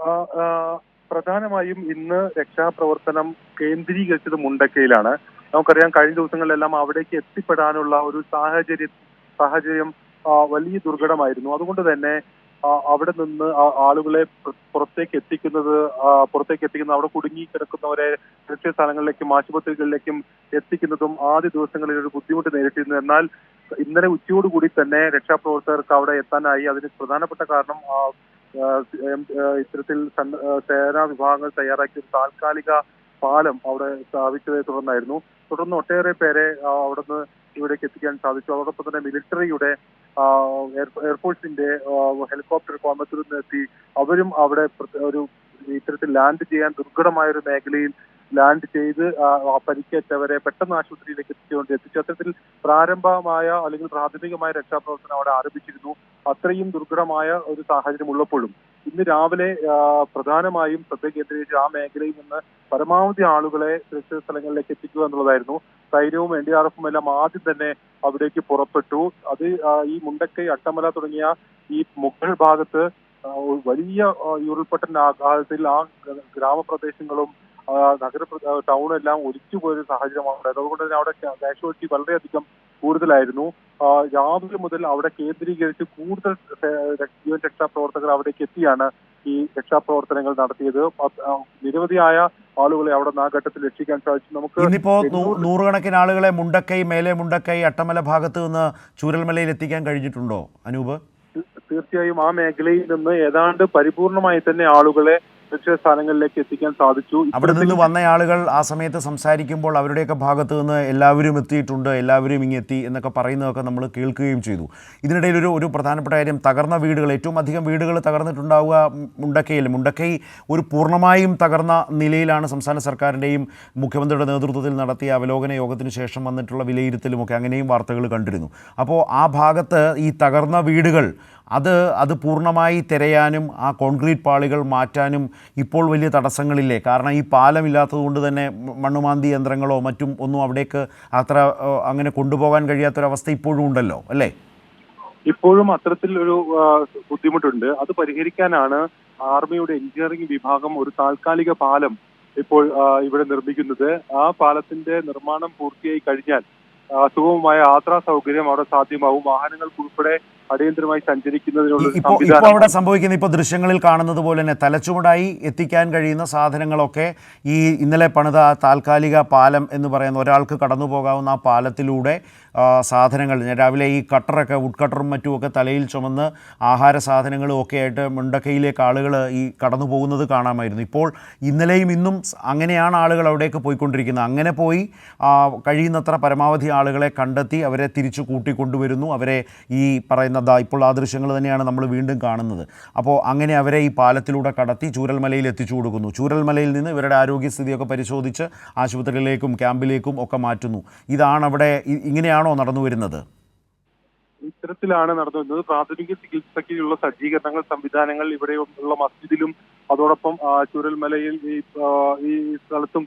ആ, ആ, പ്രധാനമായും ഇന്ന് രക്ഷാപ്രവർത്തനം കേന്ദ്രീകരിച്ചത് മുണ്ടക്കയിലാണ്. നമുക്കറിയാം, കഴിഞ്ഞ ദിവസങ്ങളിലെല്ലാം അവിടേക്ക് എത്തിപ്പെടാനുള്ള ഒരു സാഹചര്യം വലിയ ദുർഘടമായിരുന്നു. അതുകൊണ്ട് തന്നെ അവിടെ നിന്ന് ആളുകളെ പുറത്തേക്ക് എത്തിക്കുന്നത് അവിടെ കുടുങ്ങി കിടക്കുന്നവരെ സുരക്ഷിത സ്ഥലങ്ങളിലേക്കും ആശുപത്രികളിലേക്കും എത്തിക്കുന്നതും ആദ്യ ദിവസങ്ങളിൽ ഒരു ബുദ്ധിമുട്ട് നേരിട്ടിരുന്നു. എന്നാൽ ഇന്നലെ ഉച്ചയോടുകൂടി തന്നെ രക്ഷാപ്രവർത്തകർക്ക് അവിടെ എത്താനായി. അതിന് പ്രധാനപ്പെട്ട കാരണം ഇത്തരത്തിൽ സേനാ വിഭാഗങ്ങൾ തയ്യാറാക്കിയ ഒരു താൽക്കാലിക പാലം അവിടെ സ്ഥാപിച്ചതിനെ തുടർന്നായിരുന്നു. തുടർന്ന് ഒട്ടേറെ പേരെ അവിടുന്ന് ഇവിടേക്ക് എത്തിക്കാൻ സാധിച്ചു. അതോടൊപ്പം തന്നെ മിലിറ്ററിയുടെ എയർഫോഴ്സിന്റെ ഹെലികോപ്റ്റർ കോയമ്പത്തൂരിൽ നിന്ന് എത്തി. അവരും അവിടെ ഒരു ഇത്തരത്തിൽ ലാൻഡ് ചെയ്യാൻ ദുർഘടമായ ഒരു മേഖലയിൽ ലാൻഡ് ചെയ്ത് പരിക്കേറ്റവരെ പെട്ടെന്ന് ആശുപത്രിയിലേക്ക് എത്തിച്ചു. അത്തരത്തിൽ പ്രാഥമികമായ രക്ഷാപ്രവർത്തനം അവിടെ ആരംഭിച്ചിരുന്നു. അത്രയും ദുർഘടമായ ഒരു സാഹചര്യം ഉള്ളപ്പോഴും ഇന്ന് രാവിലെ പ്രധാനമായും ശ്രദ്ധ കേന്ദ്രീകരിച്ച് ആ മേഖലയിൽ നിന്ന് പരമാവധി ആളുകളെ സുരക്ഷിത സ്ഥലങ്ങളിലേക്ക് എത്തിക്കുക എന്നുള്ളതായിരുന്നു. സൈന്യവും NDRF എല്ലാം ആദ്യം തന്നെ അവിടേക്ക് പുറപ്പെട്ടു. അത് ഈ മുണ്ടക്കൈ, അട്ടമല തുടങ്ങിയ ഈ മുകൾ ഭാഗത്ത് വലിയ ഉരുൾപൊട്ടലിന്റെ ആഘാതത്തിൽ ആ ഗ്രാമപ്രദേശങ്ങളും ടൗൺ എല്ലാം ഒലിച്ചുപോയൊരു സാഹചര്യമാണ് ഉണ്ടായത്. അതുകൊണ്ട് തന്നെ അവിടെ കാഷ്വാലിറ്റി വളരെയധികം കൂടുതലായിരുന്നു. രാവിലെ മുതൽ അവിടെ കേന്ദ്രീകരിച്ച് കൂടുതൽ ജീവൻ രക്ഷാപ്രവർത്തകർ അവിടേക്ക് എത്തിയാണ് ഈ രക്ഷാപ്രവർത്തനങ്ങൾ നടത്തിയത്. നിരവധിയായ ആളുകളെ അവിടെ ആ ഘട്ടത്തിൽ രക്ഷിക്കാൻ സാധിച്ചു. നമുക്ക് ഇന്നിപ്പോ നൂറുകണക്കിന് ആളുകളെ മുണ്ടക്കൈ, മേലെ മുണ്ടക്കൈ, അട്ടമല ഭാഗത്ത് നിന്ന് ചൂരൽമലയിൽ എത്തിക്കാൻ കഴിഞ്ഞിട്ടുണ്ടോ അനൂപ്? തീർച്ചയായും ആ മേഖലയിൽ നിന്ന് ഏതാണ്ട് പരിപൂർണമായി തന്നെ ആളുകളെ സുരക്ഷിത സ്ഥാനങ്ങളിലേക്ക് എത്തിക്കാൻ സാധിച്ചു. അവിടെ നിന്ന് വന്ന ആളുകൾ ആ സമയത്ത് സംസാരിക്കുമ്പോൾ അവരുടെയൊക്കെ ഭാഗത്ത് നിന്ന് എല്ലാവരും എത്തിയിട്ടുണ്ട്, എല്ലാവരും ഇങ്ങെത്തി എന്നൊക്കെ പറയുന്നതൊക്കെ നമ്മൾ കേൾക്കുകയും ചെയ്തു. ഇതിനിടയിൽ ഒരു പ്രധാനപ്പെട്ട കാര്യം, തകർന്ന വീടുകൾ, ഏറ്റവും അധികം വീടുകൾ തകർന്നിട്ടുണ്ടാവുക മുണ്ടക്കൈ ഒരു പൂർണ്ണമായും തകർന്ന നിലയിലാണ്. സംസ്ഥാന സർക്കാരിൻ്റെയും മുഖ്യമന്ത്രിയുടെ നേതൃത്വത്തിൽ നടത്തിയ അവലോകന യോഗത്തിന് ശേഷം വന്നിട്ടുള്ള വിലയിരുത്തലുമൊക്കെ അങ്ങനെയും വാർത്തകൾ കണ്ടിരുന്നു. അപ്പോൾ ആ ഭാഗത്ത് ഈ തകർന്ന വീടുകൾ അത് പൂർണ്ണമായി തിരയാനും ആ കോൺക്രീറ്റ് പാളികൾ മാറ്റാനും ഇപ്പോൾ വലിയ തടസ്സങ്ങളില്ലേ? കാരണം ഈ പാലമില്ലാത്തത് കൊണ്ട് തന്നെ മണ്ണുമാന്തി യന്ത്രങ്ങളോ മറ്റും ഒന്നും അവിടേക്ക് അങ്ങനെ കൊണ്ടുപോകാൻ കഴിയാത്തൊരവസ്ഥ ഇപ്പോഴും ഉണ്ടല്ലോ, അല്ലേ? ഇപ്പോഴും അത്തരത്തിലൊരു ബുദ്ധിമുട്ടുണ്ട്. അത് പരിഹരിക്കാനാണ് ആർമിയുടെ എഞ്ചിനീയറിംഗ് വിഭാഗം ഒരു താൽക്കാലിക പാലം ഇപ്പോൾ ഇവിടെ നിർമ്മിക്കുന്നത്. ആ പാലത്തിന്റെ നിർമ്മാണം പൂർത്തിയായി കഴിഞ്ഞാൽ സുഗമമായ യാത്രാ സൗകര്യം അവിടെ സാധ്യമാവും. വാഹനങ്ങൾക്ക് ഉൾപ്പെടെ അടിയന്തരമായി സഞ്ചരിക്കുന്നതിനുള്ള ഇപ്പോൾ അവിടെ സംഭവിക്കുന്ന ഇപ്പോൾ ദൃശ്യങ്ങളിൽ കാണുന്നത് പോലെ തന്നെ തലച്ചുമടായി എത്തിക്കാൻ കഴിയുന്ന സാധനങ്ങളൊക്കെ ഈ ഇന്നലെ പണിത താൽക്കാലിക പാലം എന്ന് പറയുന്ന ഒരാൾക്ക് കടന്നു പോകാവുന്ന ആ പാലത്തിലൂടെ സാധനങ്ങൾ, രാവിലെ ഈ കട്ടറൊക്കെ, വുഡ് കട്ടറും മറ്റുമൊക്കെ തലയിൽ ചുമന്ന് ആഹാര സാധനങ്ങളും ഒക്കെ ആയിട്ട് മുണ്ടക്കൈയിലേക്ക് ആളുകൾ ഈ കടന്നു പോകുന്നത് കാണാമായിരുന്നു. ഇപ്പോൾ ഇന്നലെയും ഇന്നും അങ്ങനെയാണ് ആളുകൾ അവിടേക്ക് പോയിക്കൊണ്ടിരിക്കുന്നത്. അങ്ങനെ പോയി കഴിയുന്നത്ര പരമാവധി ആളുകളെ കണ്ടെത്തി അവരെ തിരിച്ചു കൂട്ടിക്കൊണ്ടുവരുന്നു. അവരെ ഈ പറയുന്ന ഇപ്പോൾ ആ ദൃശ്യങ്ങൾ തന്നെയാണ് നമ്മൾ വീണ്ടും കാണുന്നത്. അപ്പോൾ അങ്ങനെ അവരെ ഈ പാലത്തിലൂടെ കടത്തി ചൂരൽമലയിൽ എത്തിച്ചു കൊടുക്കുന്നു. ചൂരൽമലയിൽ നിന്ന് ഇവരുടെ ആരോഗ്യസ്ഥിതിയൊക്കെ പരിശോധിച്ച് ആശുപത്രികളിലേക്കും ക്യാമ്പിലേക്കും ഒക്കെ മാറ്റുന്നു. ഇതാണ് അവിടെ, ഇങ്ങനെയാണോ നടന്നു വരുന്നത്? ഇത്തരത്തിലാണ് നടന്നു വരുന്നത്. പ്രാഥമിക ചികിത്സയ്ക്കുള്ള സജ്ജീകരണങ്ങൾ, സംവിധാനങ്ങൾ ഇവിടെ ഉള്ള മസ്ജിദിലും അതോടൊപ്പം ചൂരൽമലയിൽ ഈ സ്ഥലത്തും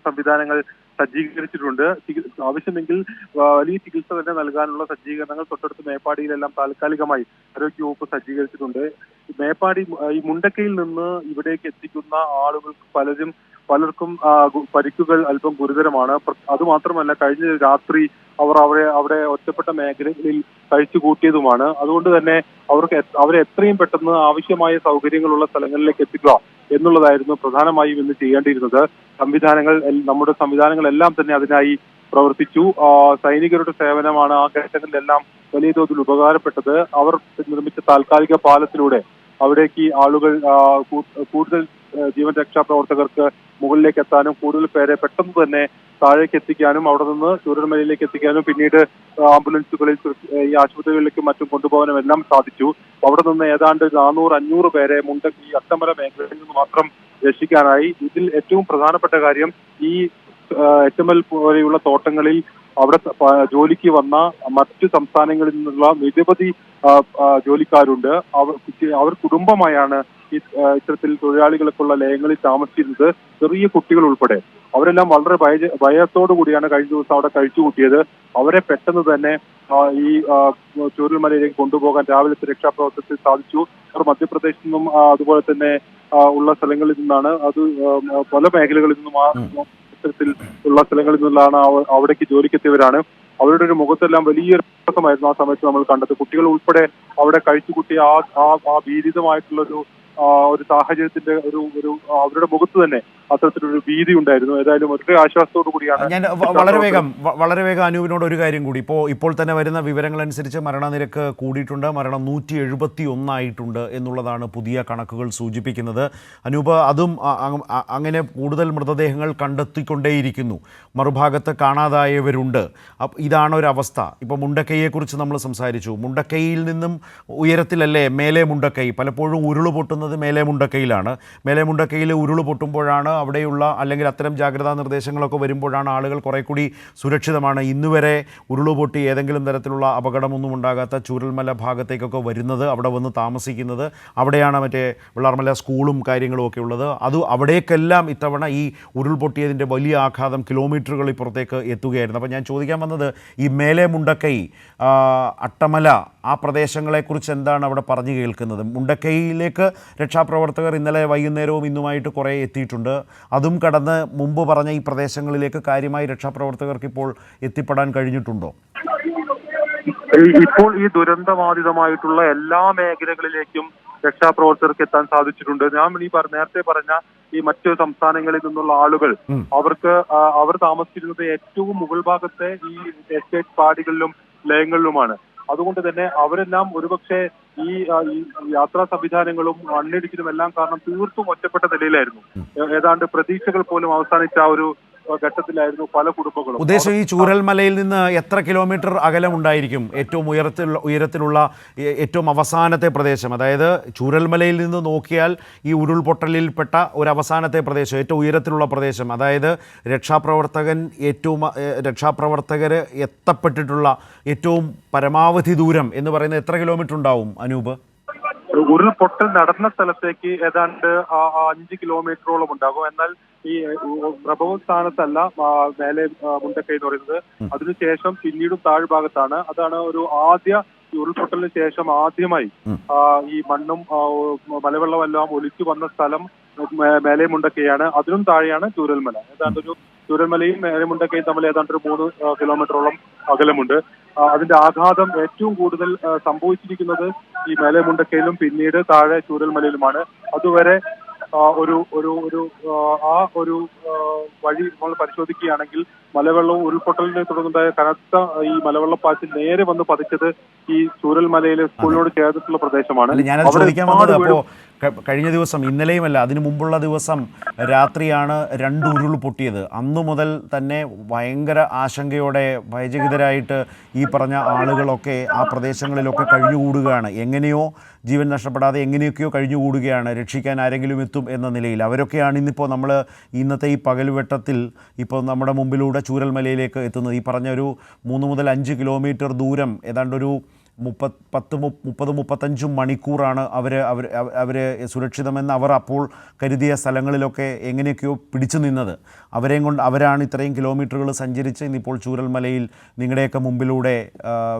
സംവിധാനങ്ങൾ സജ്ജീകരിച്ചിട്ടുണ്ട്. ആവശ്യമെങ്കിൽ വലിയ ചികിത്സ തന്നെ നൽകാനുള്ള സജ്ജീകരണങ്ങൾ തൊട്ടടുത്ത് മേപ്പാടിയിലെല്ലാം താൽക്കാലികമായി ആരോഗ്യവകുപ്പ് സജ്ജീകരിച്ചിട്ടുണ്ട്. മേപ്പാടി, ഈ മുണ്ടക്കയിൽ നിന്ന് ഇവിടേക്ക് എത്തിക്കുന്ന ആളുകൾക്ക് പലർക്കും പരിക്കുകൾ അല്പം ഗുരുതരമാണ്. അതുമാത്രമല്ല, കഴിഞ്ഞ രാത്രി അവർ അവിടെ ഒറ്റപ്പെട്ട മേഖലകളിൽ കഴിച്ചു കൂട്ടിയതുമാണ്. അതുകൊണ്ട് തന്നെ അവരെ എത്രയും പെട്ടെന്ന് ആവശ്യമായ സൗകര്യങ്ങളുള്ള സ്ഥലങ്ങളിലേക്ക് എത്തിക്കുക എന്നുള്ളതായിരുന്നു പ്രധാനമായും ഇന്ന് ചെയ്യേണ്ടിയിരുന്നത്. നമ്മുടെ സംവിധാനങ്ങളെല്ലാം തന്നെ അതിനായി പ്രവർത്തിച്ചു. സൈനികരുടെ സേവനമാണ് ആ ഘട്ടങ്ങളിലെല്ലാം വലിയ തോതിൽ ഉപകാരപ്പെട്ടത്. അവർ നിർമ്മിച്ച താൽക്കാലിക പാലത്തിലൂടെ അവിടേക്ക് ആളുകൾ കൂടുതൽ ജീവൻ രക്ഷാ പ്രവർത്തകർക്ക് മുകളിലേക്ക് എത്താനും കൂടുതൽ പേരെ പെട്ടെന്ന് തന്നെ താഴേക്ക് എത്തിക്കാനും അവിടെ നിന്ന് ചൂരൽമലയിലേക്ക് എത്തിക്കാനും പിന്നീട് ആംബുലൻസുകളിൽ ഈ ആശുപത്രികളിലേക്കും മറ്റും കൊണ്ടുപോകാനും എല്ലാം സാധിച്ചു. അവിടെ നിന്ന് ഏതാണ്ട് 400-500 പേരെ മുണ്ടക്കൈ, അട്ടമല മേഖലയിൽ നിന്ന് മാത്രം രക്ഷിക്കാനായി. ഇതിൽ ഏറ്റവും പ്രധാനപ്പെട്ട കാര്യം, ഈ എറ്റമൽ പോലെയുള്ള തോട്ടങ്ങളിൽ അവിടെ ജോലിക്ക് വന്ന മറ്റു സംസ്ഥാനങ്ങളിൽ നിന്നുള്ള നിരവധി ജോലിക്കാരുണ്ട്. അവർ കുടുംബമായാണ് ഇത്തരത്തിൽ തൊഴിലാളികൾക്കുള്ള ലയങ്ങളിൽ താമസിച്ചിരുന്നത്. ചെറിയ കുട്ടികൾ ഉൾപ്പെടെ അവരെല്ലാം വളരെ ഭയത്തോടു കൂടിയാണ് കഴിഞ്ഞ ദിവസം അവിടെ കഴിച്ചുകൂട്ടിയത്. അവരെ പെട്ടെന്ന് തന്നെ ഈ ചൂരൽമലയിലേക്ക് കൊണ്ടുപോകാൻ രാവിലത്തെ രക്ഷാപ്രവർത്തനത്തിൽ സാധിച്ചു. മധ്യപ്രദേശിൽ നിന്നും അതുപോലെ തന്നെ ഉള്ള സ്ഥലങ്ങളിൽ നിന്നാണ്. അത് പല മേഖലകളിൽ നിന്നും ഇത്തരത്തിൽ ഉള്ള സ്ഥലങ്ങളിൽ നിന്നാണ് അവിടേക്ക് ജോലിക്കെത്തിയവരാണ്. അവരുടെ ഒരു മുഖത്തെല്ലാം വലിയൊരു പ്രയാസമായിരുന്നു ആ സമയത്ത് നമ്മൾ കണ്ടത്. കുട്ടികൾ ഉൾപ്പെടെ അവിടെ കഴിച്ചുകൂട്ടിയ ആ ഭീതിതമായിട്ടുള്ള ഒരു സാഹചര്യത്തിന്റെ ഒരു അവരുടെ മുഖത്ത് തന്നെ അത്തരത്തിലൊരു ഭീതി ഉണ്ടായിരുന്നു. ഏതായാലും ഒരു ആശ്വാസത്തോടു കൂടിയാണ് ഞാൻ വളരെ വേഗം അനൂപിനോട് ഒരു കാര്യം കൂടി. ഇപ്പോൾ തന്നെ വരുന്ന വിവരങ്ങളനുസരിച്ച് മരണനിരക്ക് കൂടിയിട്ടുണ്ട്. മരണം 171 ആയിട്ടുണ്ട് എന്നുള്ളതാണ് പുതിയ കണക്കുകൾ സൂചിപ്പിക്കുന്നത്. അനൂപ്, അതും അങ്ങനെ കൂടുതൽ മൃതദേഹങ്ങൾ കണ്ടെത്തിക്കൊണ്ടേയിരിക്കുന്നു. മറുഭാഗത്ത് കാണാതായവരുണ്ട്. ഇതാണ് ഒരവസ്ഥ. ഇപ്പോൾ മുണ്ടക്കൈയെക്കുറിച്ച് നമ്മൾ സംസാരിച്ചു. മുണ്ടക്കൈയിൽ നിന്നും ഉയരത്തിലല്ലേ മേലെ മുണ്ടക്കൈ? പലപ്പോഴും ഉരുള് പൊട്ടുന്നത് മേലെ മുണ്ടക്കൈയിലാണ്. മേലെ മുണ്ടക്കൈയിൽ ഉരുള് പൊട്ടുമ്പോഴാണ് അവിടെയുള്ള, അല്ലെങ്കിൽ അത്തരം ജാഗ്രതാ നിർദ്ദേശങ്ങളൊക്കെ വരുമ്പോഴാണ് ആളുകൾ കുറേ കൂടി സുരക്ഷിതമാണ്. ഇന്നുവരെ ഉരുളുപൊട്ടി ഏതെങ്കിലും തരത്തിലുള്ള അപകടമൊന്നും ഉണ്ടാകാത്ത ചൂരൽമല ഭാഗത്തേക്കൊക്കെ വരുന്നത്, അവിടെ വന്ന് താമസിക്കുന്നത്. അവിടെയാണ് മറ്റേ വെള്ളാർമല സ്കൂളും കാര്യങ്ങളും ഒക്കെ ഉള്ളത്. അവിടേക്കെല്ലാം ഇത്തവണ ഈ ഉരുൾപൊട്ടിയതിൻ്റെ വലിയ ആഘാതം കിലോമീറ്ററുകൾ ഇപ്പുറത്തേക്ക് എത്തുകയായിരുന്നു. അപ്പോൾ ഞാൻ ചോദിക്കാൻ വന്നത്, ഈ മേലെ മുണ്ടക്കൈ, അട്ടമല, ആ പ്രദേശങ്ങളെക്കുറിച്ച് എന്താണ് അവിടെ പറഞ്ഞു കേൾക്കുന്നത്? മുണ്ടക്കൈയിലേക്ക് രക്ഷാപ്രവർത്തകർ ഇന്നലെ വൈകുന്നേരവും ഇന്നുമായിട്ട് കുറേ എത്തിയിട്ടുണ്ട്. അതും കടന്ന് മുമ്പ് പറഞ്ഞ ഈ പ്രദേശങ്ങളിലേക്ക് കാര്യമായി രക്ഷാപ്രവർത്തകർക്ക് ഇപ്പോൾ എത്തിപ്പെടാൻ കഴിഞ്ഞിട്ടുണ്ടോ? ഇപ്പോൾ ഈ ദുരന്തബാധിതമായിട്ടുള്ള എല്ലാ മേഖലകളിലേക്കും രക്ഷാപ്രവർത്തകർക്ക് എത്താൻ സാധിച്ചിട്ടുണ്ട്. ഞാൻ നേരത്തെ പറഞ്ഞ ഈ മറ്റു സംസ്ഥാനങ്ങളിൽ നിന്നുള്ള ആളുകൾ, അവർ താമസിച്ചിരുന്നത് ഏറ്റവും മുകൾ ഭാഗത്തെ ഈ എസ്റ്റേറ്റ് പാടികളിലും ലയങ്ങളിലുമാണ്. അതുകൊണ്ട് തന്നെ അവരെല്ലാം ഒരുപക്ഷെ ഈ യാത്രാ സംവിധാനങ്ങളും മണ്ണിടിച്ചിലും എല്ലാം കാരണം തീർത്തും ഒറ്റപ്പെട്ട നിലയിലായിരുന്നു. ഏതാണ്ട് പ്രതീക്ഷകൾ പോലും അവസാനിച്ച ആ ഒരു ഘട്ടത്തിലായിരുന്നു പല കുടുംബങ്ങളും. ഉദ്ദേശം ഈ ചൂരൽമലയിൽ നിന്ന് എത്ര കിലോമീറ്റർ അകലമുണ്ടായിരിക്കും ഏറ്റവും ഉയരത്തിലുള്ള ഏറ്റവും അവസാനത്തെ പ്രദേശം? അതായത് ചൂരൽമലയിൽ നിന്ന് നോക്കിയാൽ ഈ ഉരുൾപൊട്ടലിൽപ്പെട്ട ഒരു അവസാനത്തെ പ്രദേശം, ഏറ്റവും ഉയരത്തിലുള്ള പ്രദേശം, അതായത് രക്ഷാപ്രവർത്തകർ എത്തപ്പെട്ടിട്ടുള്ള ഏറ്റവും പരമാവധി ദൂരം എന്ന് പറയുന്നത് എത്ര കിലോമീറ്റർ ഉണ്ടാവും അനൂപ്? ഉരുൾപൊട്ടൽ നടന്ന സ്ഥലത്തേക്ക് ഏതാണ്ട് 5 കിലോമീറ്ററോളം ഉണ്ടാകും. എന്നാൽ ഈ പ്രഭവ സ്ഥാനത്തല്ല മേലെ മുണ്ടക്കൈ എന്ന് പറയുന്നത്. അതിനുശേഷം പിന്നീടും താഴ്ഭാഗത്താണ്. അതാണ് ഒരു ആദ്യ ഉരുൾപൊട്ടലിന് ശേഷം ആദ്യമായി ഈ മണ്ണും മലവെള്ളമെല്ലാം ഒലിച്ചു വന്ന സ്ഥലം മേലെ മുണ്ടക്കൈയാണ്. അതിനും താഴെയാണ് ചൂരൽമല. ഏതാണ്ട് ഒരു ചൂരൽമലയും മേലെ മുണ്ടക്കൈയും തമ്മിൽ ഏതാണ്ട് ഒരു 3 കിലോമീറ്ററോളം അകലമുണ്ട്. അതിന്റെ ആഘാതം ഏറ്റവും കൂടുതൽ സംഭവിച്ചിരിക്കുന്നത് ഈ മേലെ മുണ്ടക്കയിലും പിന്നീട് താഴെ ചൂരൽമലയിലുമാണ്. അതുവരെ ഒരു വഴി നമ്മൾ പരിശോധിക്കുകയാണെങ്കിൽ മലവെള്ളവും ഉരുൾപൊട്ടലിനെ തുടർന്നുണ്ടായ കനത്ത ഈ മലവെള്ളപ്പാച്ചിൽ നേരെ വന്ന് പതിച്ചത് ഈ ചൂരൽമലയിലെ സ്കൂളിനോട് ചേർന്നിട്ടുള്ള പ്രദേശമാണ്. കഴിഞ്ഞ ദിവസം, ഇന്നലെയുമല്ല അതിനു മുമ്പുള്ള ദിവസം രാത്രിയാണ് 2 ഉരുൾ പൊട്ടിയത്. അന്നു മുതൽ തന്നെ ഭയങ്കര ആശങ്കയോടെ ഭയചകിതരായിട്ട് ഈ പറഞ്ഞ ആളുകളൊക്കെ ആ പ്രദേശങ്ങളിലൊക്കെ കഴിഞ്ഞുകൂടുകയാണ്. എങ്ങനെയോ ജീവൻ നഷ്ടപ്പെടാതെ എങ്ങനെയൊക്കെയോ കഴിഞ്ഞുകൂടുകയാണ്. രക്ഷിക്കാൻ ആരെങ്കിലും എത്തും എന്ന നിലയിൽ അവരൊക്കെയാണ് ഇന്നിപ്പോൾ നമ്മൾ ഇന്നത്തെ ഈ പകൽവെട്ടത്തിൽ ഇപ്പോൾ നമ്മുടെ മുമ്പിലൂടെ ചൂരൽമലയിലേക്ക് എത്തുന്നത്. ഈ പറഞ്ഞ ഒരു 3 മുതൽ 5 കിലോമീറ്റർ ദൂരം, ഏതാണ്ടൊരു 30-35 മണിക്കൂറാണ് അവർ സുരക്ഷിതമെന്ന് അവർ അപ്പോൾ കരുതിയ സ്ഥലങ്ങളിലൊക്കെ എങ്ങനെയൊക്കെയോ പിടിച്ചു നിന്നത്. അവരാണ് ഇത്രയും കിലോമീറ്ററുകൾ സഞ്ചരിച്ച് ഇന്നിപ്പോൾ ചൂരൽമലയിൽ നിങ്ങളുടെയൊക്കെ മുമ്പിലൂടെ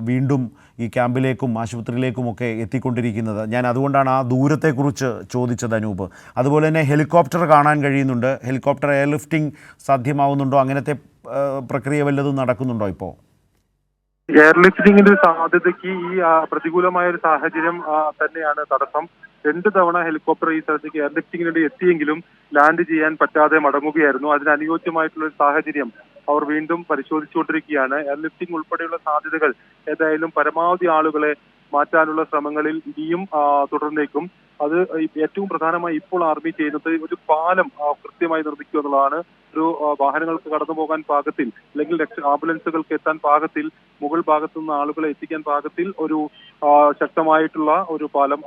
വീണ്ടും ഈ ക്യാമ്പിലേക്കും ആശുപത്രിയിലേക്കുമൊക്കെ എത്തിക്കൊണ്ടിരിക്കുന്നത്. ഞാൻ അതുകൊണ്ടാണ് ആ ദൂരത്തെക്കുറിച്ച് ചോദിച്ചത് അനൂപ്. അതുപോലെ തന്നെ ഹെലികോപ്റ്റർ കാണാൻ കഴിയുന്നുണ്ട്. ഹെലികോപ്റ്റർ എയർലിഫ്റ്റിംഗ് സാധ്യമാവുന്നുണ്ടോ? അങ്ങനത്തെ പ്രക്രിയ വല്ലതും നടക്കുന്നുണ്ടോ ഇപ്പോൾ? എയർലിഫ്റ്റിംഗിന്റെ സാധ്യതയ്ക്ക് ഈ പ്രതികൂലമായ ഒരു സാഹചര്യം തന്നെയാണ് തടസ്സം. 2 തവണ ഹെലികോപ്റ്റർ ഈ സ്ഥലത്തേക്ക് എയർലിഫ്റ്റിംഗിന് വേണ്ടി എത്തിയെങ്കിലും ലാൻഡ് ചെയ്യാൻ പറ്റാതെ മടങ്ങുകയായിരുന്നു. അതിന് അനുയോജ്യമായിട്ടുള്ള ഒരു സാഹചര്യം അവർ വീണ്ടും പരിശോധിച്ചുകൊണ്ടിരിക്കുകയാണ്. എയർലിഫ്റ്റിംഗ് ഉൾപ്പെടെയുള്ള സാധ്യതകൾ ഏതായാലും പരമാവധി ആളുകളെ മാറ്റാനുള്ള ശ്രമങ്ങളിൽ ഇനിയും തുടർന്നേക്കും. അത് ഏറ്റവും പ്രധാനമായി ഇപ്പോൾ ആർമി ചെയ്യുന്നത് ഒരു പാലം കൃത്യമായി നിർമ്മിക്കുക എന്നുള്ളതാണ്. ഒരു വാഹനങ്ങൾക്ക് കടന്നു പോകാൻ പാകത്തിൽ, അല്ലെങ്കിൽ ആംബുലൻസുകൾക്ക് എത്താൻ പാകത്തിൽ, മുകൾ ഭാഗത്തു നിന്ന് ആളുകളെ എത്തിക്കാൻ പാകത്തിൽ ഒരു ശക്തമായിട്ടുള്ള ഒരു പാലം,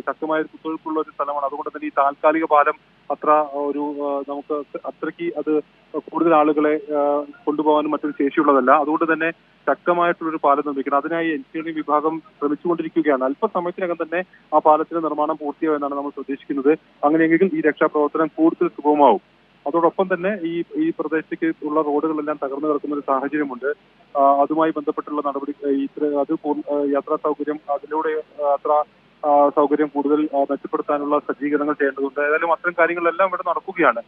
ശക്തമായ കുത്തൊഴുക്കുള്ള ഒരു സ്ഥലമാണ്. അതുകൊണ്ട് തന്നെ ഈ താൽക്കാലിക പാലം നമുക്ക് അത്രയ്ക്ക് അത് കൂടുതൽ ആളുകളെ കൊണ്ടുപോകാനും മറ്റൊരു ശേഷിയുള്ളതല്ല. അതുകൊണ്ട് തന്നെ ശക്തമായിട്ടുള്ളൊരു പാലം നിർമ്മിക്കണം. അതിനായി എഞ്ചിനീയറിംഗ് വിഭാഗം ശ്രമിച്ചുകൊണ്ടിരിക്കുകയാണ്. അല്പസമയത്തിനകം തന്നെ ആ പാലത്തിന്റെ നിർമ്മാണം പൂർത്തിയാവുമെന്നാണ് നമ്മൾ പ്രതീക്ഷിക്കുന്നത്. അങ്ങനെയെങ്കിൽ ഈ രക്ഷാപ്രവർത്തനം കൂടുതൽ സുഗമമാവും. അതോടൊപ്പം തന്നെ ഈ പ്രദേശത്തേക്ക് ഉള്ള റോഡുകളെല്ലാം തകർന്നു കിടക്കുന്ന ഒരു സാഹചര്യമുണ്ട്. അതുമായി ബന്ധപ്പെട്ടുള്ള നടപടി യാത്രാ സൗകര്യം, അതിലൂടെ യാത്ര സൗകര്യം കൂടുതൽ മെച്ചപ്പെടുത്താനുള്ള സജ്ജീകരണങ്ങൾ ചെയ്യേണ്ടതുണ്ട്. ഏതായാലും അത്തരം കാര്യങ്ങളെല്ലാം ഇവിടെ നടക്കുകയാണ്.